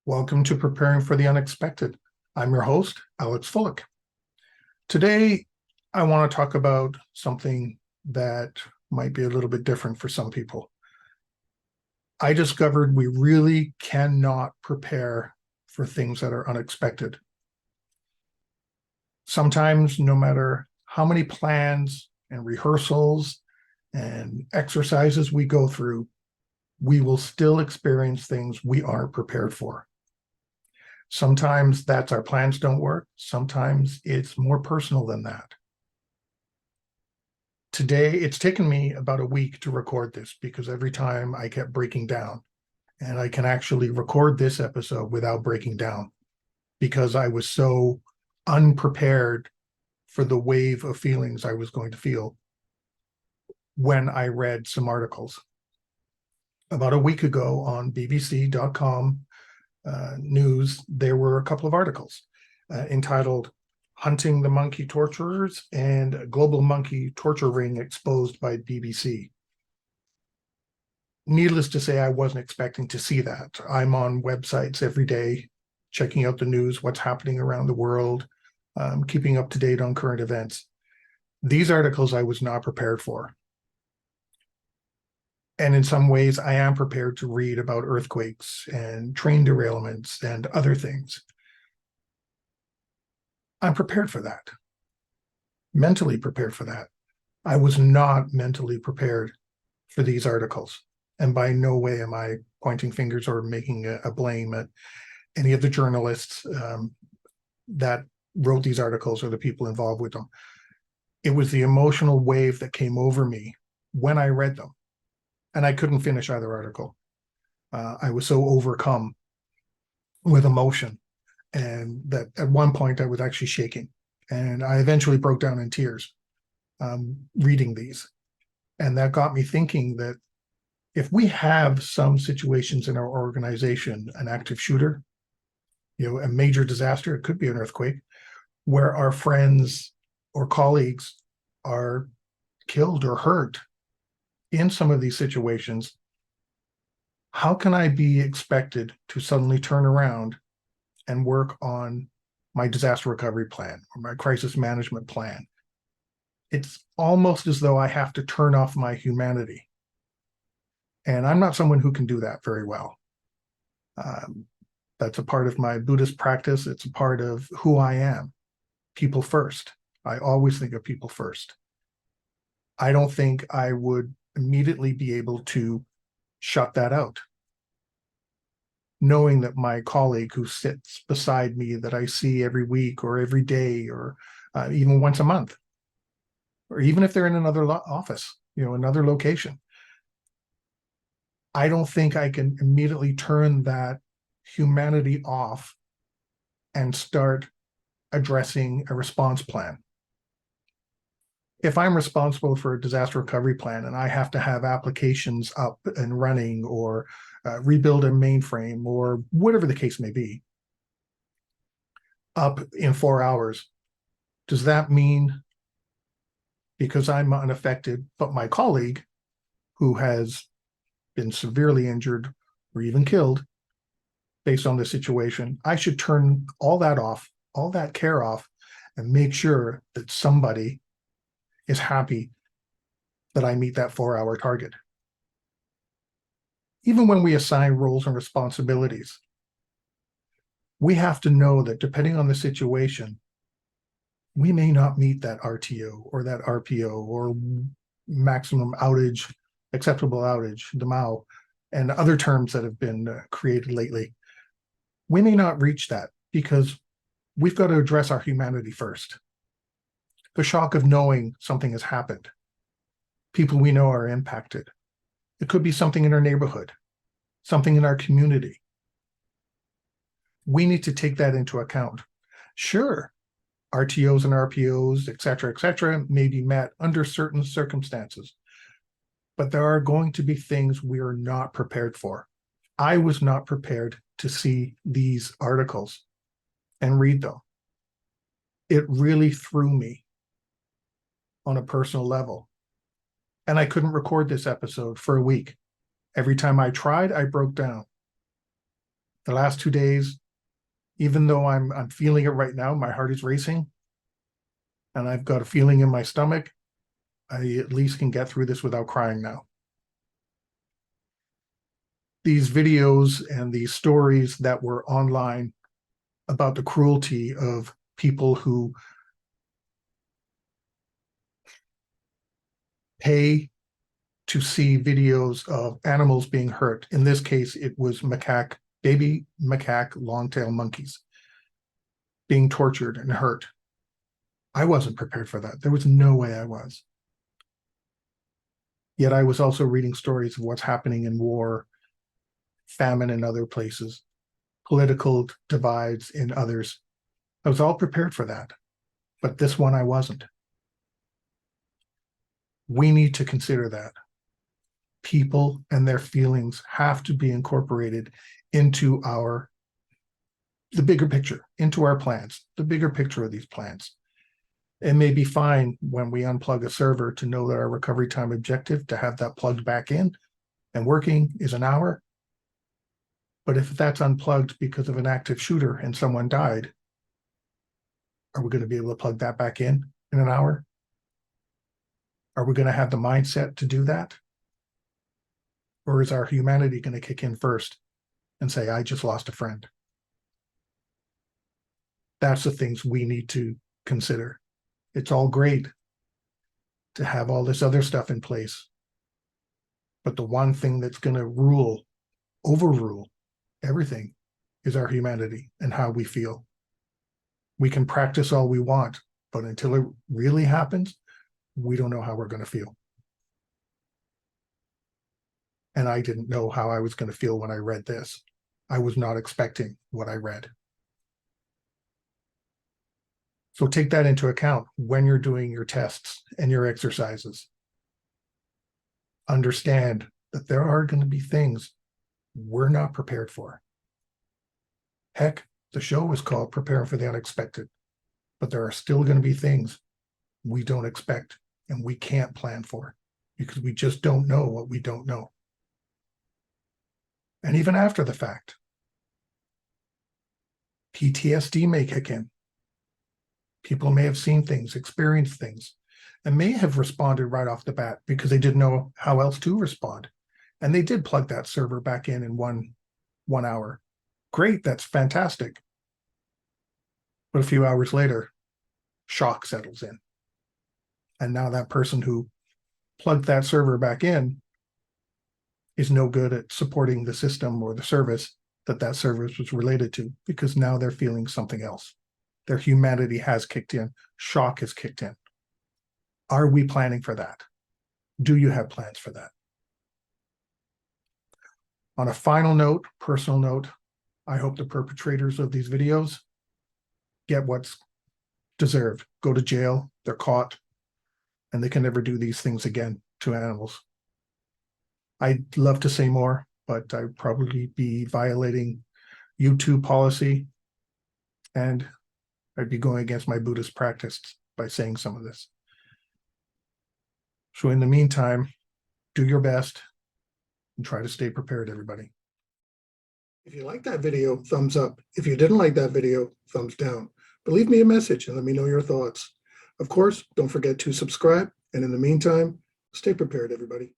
Welcome to Preparing for the Unexpected. I'm your host, Alex Fullick. Today, I want to talk about something that might be a little bit different for some people. I discovered we really cannot prepare for things that are unexpected. Sometimes, no matter how many plans and rehearsals and exercises we go through, we will still experience things we aren't prepared for. Sometimes that's our plans don't work. Sometimes it's more personal than that. Today, it's taken me about a week to record this because every time I kept breaking down, and I can actually record this episode without breaking down because I was so unprepared for the wave of feelings I was going to feel when I read some articles. About a week ago on BBC.com news, there were a couple of articles entitled Hunting the Monkey Torturers and Global Monkey Torture Ring Exposed by BBC. Needless to say, I wasn't expecting to see that. I'm on websites every day, checking out the news, what's happening around the world, keeping up to date on current events. These articles I was not prepared for. And in some ways, I am prepared to read about earthquakes and train derailments and other things. I'm prepared for that, mentally prepared for that. I was not mentally prepared for these articles. And by no way am I pointing fingers or making a blame at any of the journalists that wrote these articles or the people involved with them. It was the emotional wave that came over me when I read them. And I couldn't finish either article. I was so overcome with emotion, and that at one point I was actually shaking. And I eventually broke down in tears reading these. And that got me thinking that if we have some situations in our organization, an active shooter, a major disaster, it could be an earthquake, where our friends or colleagues are killed or hurt in some of these situations, how can I be expected to suddenly turn around and work on my disaster recovery plan or my crisis management plan? It's almost as though I have to turn off my humanity. And I'm not someone who can do that very well. That's a part of my Buddhist practice. It's a part of who I am. People first. I always think of people first. I don't think I would immediately be able to shut that out. Knowing that my colleague who sits beside me that I see every week or every day or even once a month, or even if they're in another office, another location, I don't think I can immediately turn that humanity off and start addressing a response plan. If I'm responsible for a disaster recovery plan and I have to have applications up and running or rebuild a mainframe or whatever the case may be up in 4 hours, does that mean because I'm unaffected, but my colleague who has been severely injured or even killed based on the situation, I should turn all that off, all that care off, and make sure that somebody is happy that I meet that 4-hour target? Even when we assign roles and responsibilities, we have to know that depending on the situation, we may not meet that RTO or that RPO or maximum outage, acceptable outage, the MAO, and other terms that have been created lately. We may not reach that because we've got to address our humanity first. The shock of knowing something has happened. People we know are impacted. It could be something in our neighborhood, something in our community. We need to take that into account. Sure, RTOs and RPOs, et cetera, may be met under certain circumstances, but there are going to be things we are not prepared for. I was not prepared to see these articles and read them. It really threw me on a personal level. And I couldn't record this episode for a week. Every time I tried, I broke down. The last 2 days, even though I'm feeling it right now, my heart is racing and I've got a feeling in my stomach, I at least can get through this without crying now. These videos and these stories that were online about the cruelty of people who pay to see videos of animals being hurt. In this case, it was baby macaque long-tail monkeys being tortured and hurt. I wasn't prepared for that. There was no way I was. Yet I was also reading stories of what's happening in war, famine in other places, political divides in others. I was all prepared for that, but this one I wasn't. We need to consider that. People and their feelings have to be incorporated into the bigger picture, into our plans, the bigger picture of these plans. It may be fine when we unplug a server to know that our recovery time objective to have that plugged back in and working is an hour. But if that's unplugged because of an active shooter and someone died, are we going to be able to plug that back in an hour? Are we going to have the mindset to do that? Or is our humanity going to kick in first and say, I just lost a friend? That's the things we need to consider. It's all great to have all this other stuff in place, but the one thing that's going to overrule everything is our humanity and how we feel. We can practice all we want, but until it really happens, we don't know how we're going to feel. And I didn't know how I was going to feel when I read this. I was not expecting what I read. So take that into account when you're doing your tests and your exercises. Understand that there are going to be things we're not prepared for. Heck, the show is called Prepare for the Unexpected, but there are still going to be things we don't expect and we can't plan for because we just don't know what we don't know. And even after the fact, PTSD may kick in. People may have seen things, experienced things, and may have responded right off the bat because they didn't know how else to respond. And they did plug that server back in 1 hour. Great, that's fantastic. But a few hours later, shock settles in. And now that person who plugged that server back in is no good at supporting the system or the service that service was related to, because now they're feeling something else. Their humanity has kicked in. Shock has kicked in. Are we planning for that? Do you have plans for that? On a final note, personal note, I hope the perpetrators of these videos get what's deserved. Go to jail, they're caught, and they can never do these things again to animals. I'd love to say more, but I'd probably be violating YouTube policy, and I'd be going against my Buddhist practice by saying some of this. So in the meantime, do your best and try to stay prepared, everybody. If you liked that video, thumbs up. If you didn't like that video, thumbs down. But leave me a message and let me know your thoughts. Of course, don't forget to subscribe. And in the meantime, stay prepared, everybody.